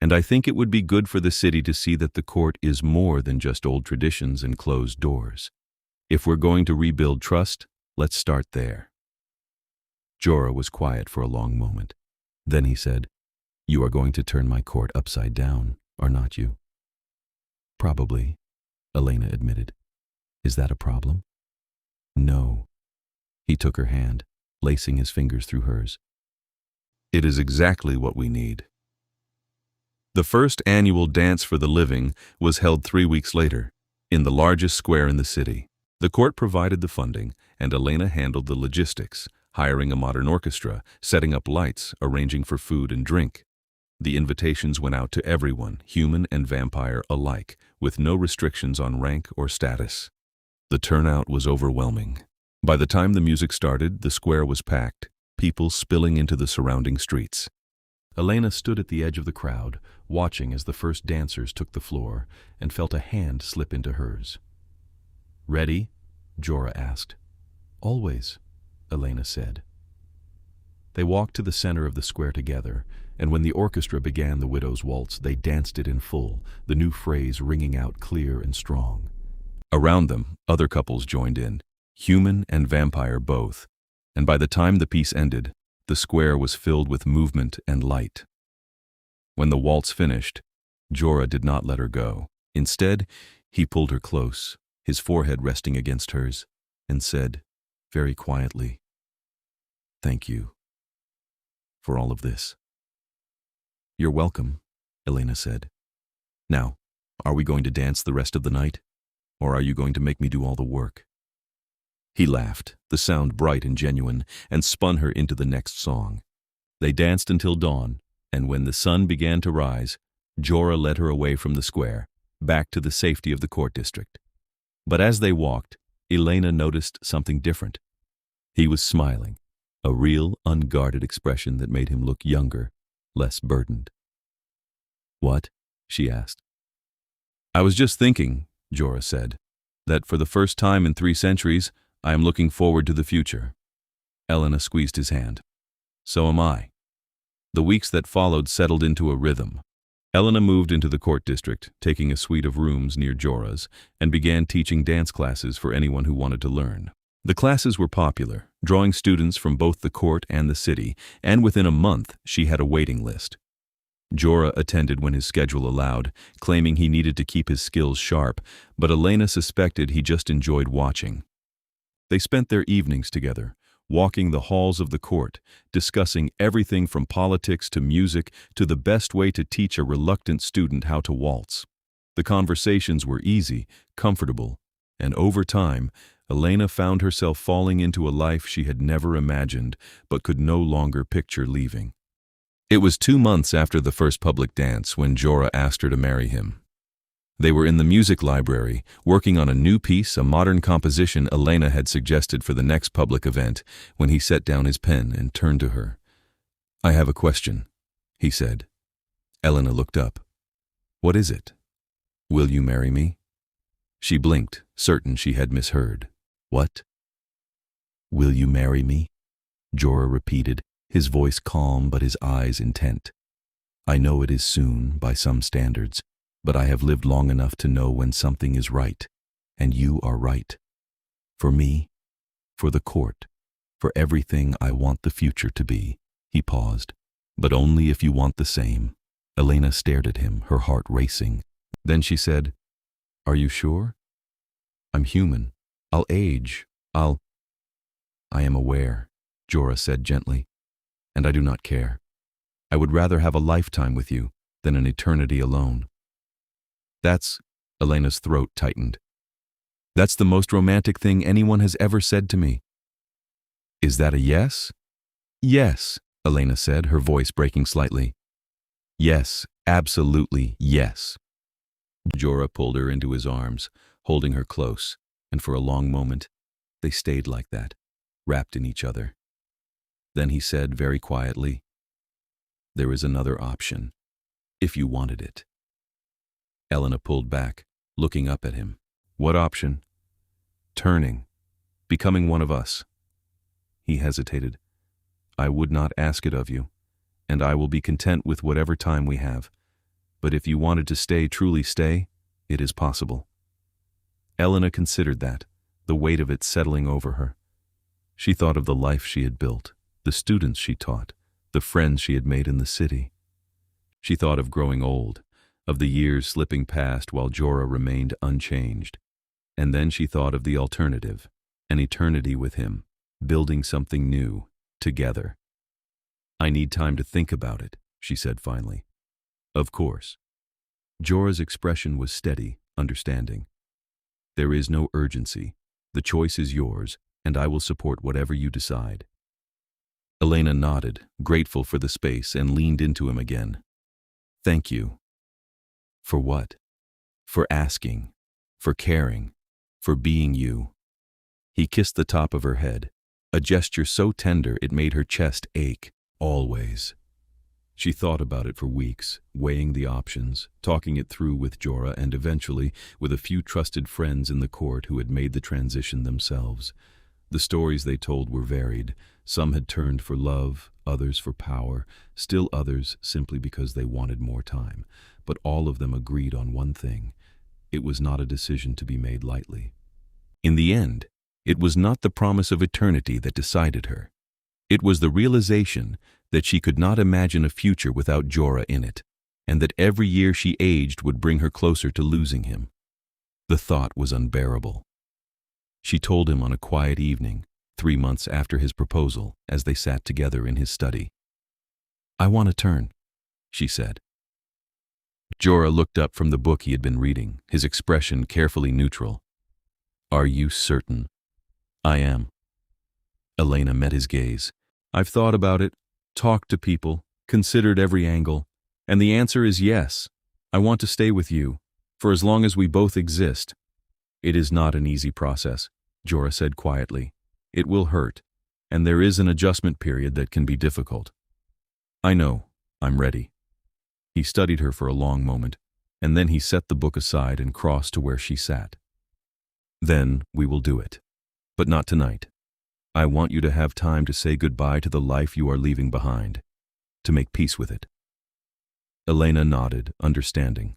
Speaker 1: "And I think it would be good for the city to see that the court is more than just old traditions and closed doors. If we're going to rebuild trust, let's start there." Jorah was quiet for a long moment. Then he said, "You are going to turn my court upside down, are not you?" "Probably," Elena admitted. "Is that a problem?" "No." He took her hand. lacing his fingers through hers. It is exactly what we need. The first annual Dance for the Living was held 3 weeks later, in the largest square in the city. The court provided the funding, and Elena handled the logistics, hiring a modern orchestra, setting up lights, arranging for food and drink. The invitations went out to everyone, human and vampire alike, with no restrictions on rank or status. The turnout was overwhelming. By the time the music started, the square was packed, people spilling into the surrounding streets. Elena stood at the edge of the crowd, watching as the first dancers took the floor, and felt a hand slip into hers. "Ready?" Jorah asked. "Always," Elena said. They walked to the center of the square together, and when the orchestra began the widow's waltz, they danced it in full, the new phrase ringing out clear and strong. Around them, other couples joined in, human and vampire both, and by the time the piece ended, the square was filled with movement and light. When the waltz finished, Jorah did not let her go. Instead, he pulled her close, his forehead resting against hers, and said, very quietly, "Thank you for all of this." "You're welcome," Elena said. "Now, are we going to dance the rest of the night, or are you going to make me do all the work?" He laughed, the sound bright and genuine, and spun her into the next song. They danced until dawn, and when the sun began to rise, Jorah led her away from the square, back to the safety of the court district. But as they walked, Elena noticed something different. He was smiling, a real, unguarded expression that made him look younger, less burdened. "What?" she asked. "I was just thinking," Jorah said, "that for the first time in 3 centuries, I am looking forward to the future." Elena squeezed his hand. "So am I." The weeks that followed settled into a rhythm. Elena moved into the court district, taking a suite of rooms near Jorah's, and began teaching dance classes for anyone who wanted to learn. The classes were popular, drawing students from both the court and the city, and within a month she had a waiting list. Jorah attended when his schedule allowed, claiming he needed to keep his skills sharp, but Elena suspected he just enjoyed watching. They spent their evenings together, walking the halls of the court, discussing everything from politics to music to the best way to teach a reluctant student how to waltz. The conversations were easy, comfortable, and over time, Elena found herself falling into a life she had never imagined but could no longer picture leaving. It was 2 months after the first public dance when Jorah asked her to marry him. They were in the music library, working on a new piece, a modern composition Elena had suggested for the next public event, when he set down his pen and turned to her. "I have a question," he said. Elena looked up. "What is it?" "Will you marry me?" She blinked, certain she had misheard. "What?" "Will you marry me?" Jorah repeated, his voice calm but his eyes intent. "I know it is soon, by some standards, but I have lived long enough to know when something is right, and you are right. For me, for the court, for everything I want the future to be." He paused. "But only if you want the same." Elena stared at him, her heart racing. Then she said, "Are you sure? I'm human. I'll age. I am aware," Jorah said gently, "and I do not care. I would rather have a lifetime with you than an eternity alone." "That's," Elena's throat tightened. "That's the most romantic thing anyone has ever said to me." "Is that a yes?" "Yes," Elena said, her voice breaking slightly. "Yes, absolutely yes." Jorah pulled her into his arms, holding her close, and for a long moment, they stayed like that, wrapped in each other. Then he said very quietly, "There is another option, if you wanted it." Elena pulled back, looking up at him. "What option?" "Turning, becoming one of us." He hesitated. "I would not ask it of you, and I will be content with whatever time we have. But if you wanted to stay, truly stay, it is possible." Elena considered that, the weight of it settling over her. She thought of the life she had built, the students she taught, the friends she had made in the city. She thought of growing old, of the years slipping past while Jorah remained unchanged. And then she thought of the alternative, an eternity with him, building something new, together. "I need time to think about it," she said finally. "Of course." Jorah's expression was steady, understanding. "There is no urgency. The choice is yours, and I will support whatever you decide." Elena nodded, grateful for the space, and leaned into him again. "Thank you." "For what?" "For asking, for caring, for being you." He kissed the top of her head, a gesture so tender it made her chest ache. "Always." She thought about it for weeks, weighing the options, talking it through with Jorah and eventually with a few trusted friends in the court who had made the transition themselves. The stories they told were varied. Some had turned for love, others for power, still others simply because they wanted more time. But all of them agreed on one thing: it was not a decision to be made lightly. In the end, it was not the promise of eternity that decided her. It was the realization that she could not imagine a future without Jorah in it, and that every year she aged would bring her closer to losing him. The thought was unbearable. She told him on a quiet evening, 3 months after his proposal, as they sat together in his study. "I want to turn," she said. Jorah looked up from the book he had been reading, his expression carefully neutral. "Are you certain?" "I am." Elena met his gaze. "I've thought about it, talked to people, considered every angle, and the answer is yes. I want to stay with you, for as long as we both exist." "It is not an easy process," Jorah said quietly. "It will hurt, and there is an adjustment period that can be difficult." "I know. I'm ready." He studied her for a long moment, and then he set the book aside and crossed to where she sat. "Then we will do it. But not tonight. I want you to have time to say goodbye to the life you are leaving behind, to make peace with it." Elena nodded, understanding.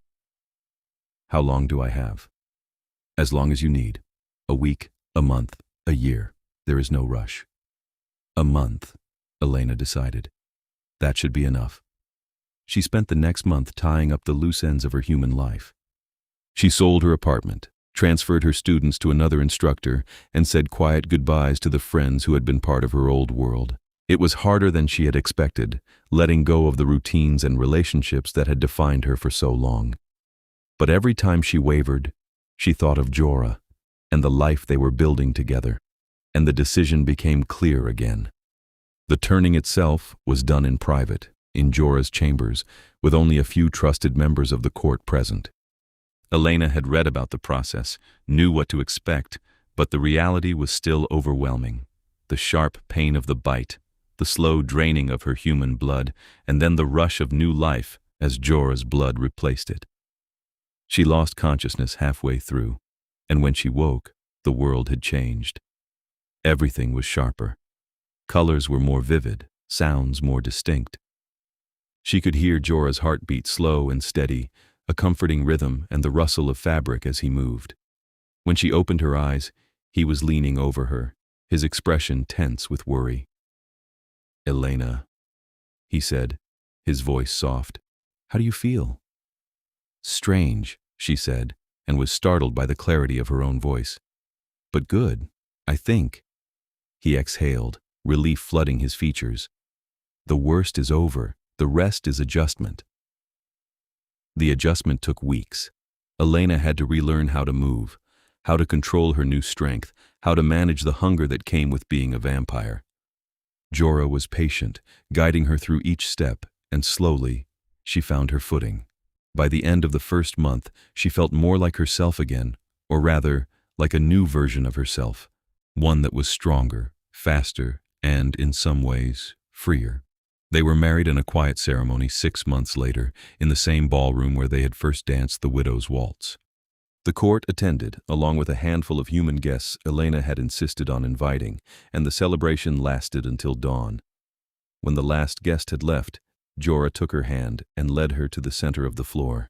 Speaker 1: "How long do I have?" "As long as you need. A week, a month, a year. There is no rush." "A month," Elena decided. "That should be enough." She spent the next month tying up the loose ends of her human life. She sold her apartment, transferred her students to another instructor, and said quiet goodbyes to the friends who had been part of her old world. It was harder than she had expected, letting go of the routines and relationships that had defined her for so long. But every time she wavered, she thought of Jorah and the life they were building together, and the decision became clear again. The turning itself was done in private, in Jorah's chambers, with only a few trusted members of the court present. Elena had read about the process, knew what to expect, but the reality was still overwhelming. The sharp pain of the bite, the slow draining of her human blood, and then the rush of new life as Jorah's blood replaced it. She lost consciousness halfway through, and when she woke, the world had changed. Everything was sharper. Colors were more vivid, sounds more distinct. She could hear Jorah's heartbeat slow and steady, a comforting rhythm and the rustle of fabric as he moved. When she opened her eyes, he was leaning over her, his expression tense with worry. "Elena," he said, his voice soft. "How do you feel?" "Strange," she said, and was startled by the clarity of her own voice. "But good, I think." He exhaled, relief flooding his features. "The worst is over. The rest is adjustment." The adjustment took weeks. Elena had to relearn how to move, how to control her new strength, how to manage the hunger that came with being a vampire. Jorah was patient, guiding her through each step, and slowly, she found her footing. By the end of the first month, she felt more like herself again, or rather, like a new version of herself, one that was stronger, faster, and, in some ways, freer. They were married in a quiet ceremony 6 months later, in the same ballroom where they had first danced the widow's waltz. The court attended, along with a handful of human guests Elena had insisted on inviting, and the celebration lasted until dawn. When the last guest had left, Jorah took her hand and led her to the center of the floor.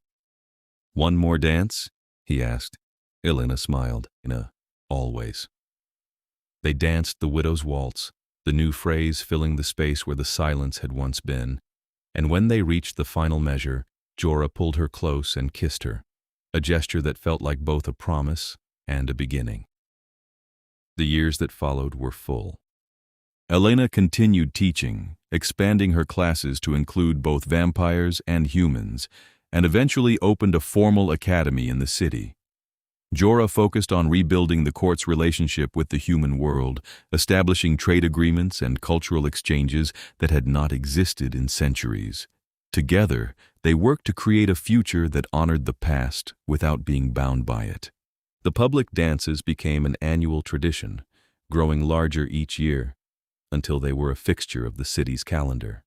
Speaker 1: "One more dance?" he asked. Elena smiled. Always." They danced the widow's waltz, the new phrase filling the space where the silence had once been, and when they reached the final measure, Jorah pulled her close and kissed her, a gesture that felt like both a promise and a beginning. The years that followed were full. Elena continued teaching, expanding her classes to include both vampires and humans, and eventually opened a formal academy in the city. Jorah focused on rebuilding the court's relationship with the human world, establishing trade agreements and cultural exchanges that had not existed in centuries. Together, they worked to create a future that honored the past without being bound by it. The public dances became an annual tradition, growing larger each year, until they were a fixture of the city's calendar.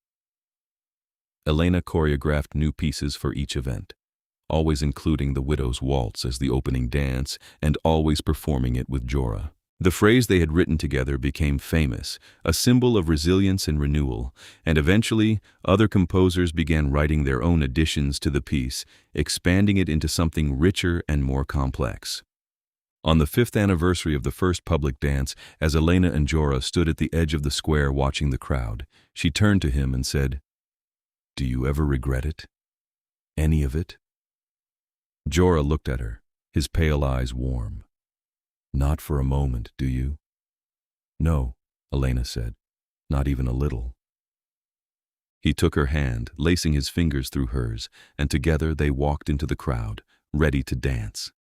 Speaker 1: Elena choreographed new pieces for each event, always including the Widow's Waltz as the opening dance and always performing it with Jorah. The phrase they had written together became famous, a symbol of resilience and renewal, and eventually other composers began writing their own additions to the piece, expanding it into something richer and more complex. On the 5th anniversary of the first public dance, as Elena and Jorah stood at the edge of the square watching the crowd, she turned to him and said, "Do you ever regret it? Any of it?" Jorah looked at her, his pale eyes warm. "Not for a moment, do you?" "No," Elena said, "not even a little." He took her hand, lacing his fingers through hers, and together they walked into the crowd, ready to dance.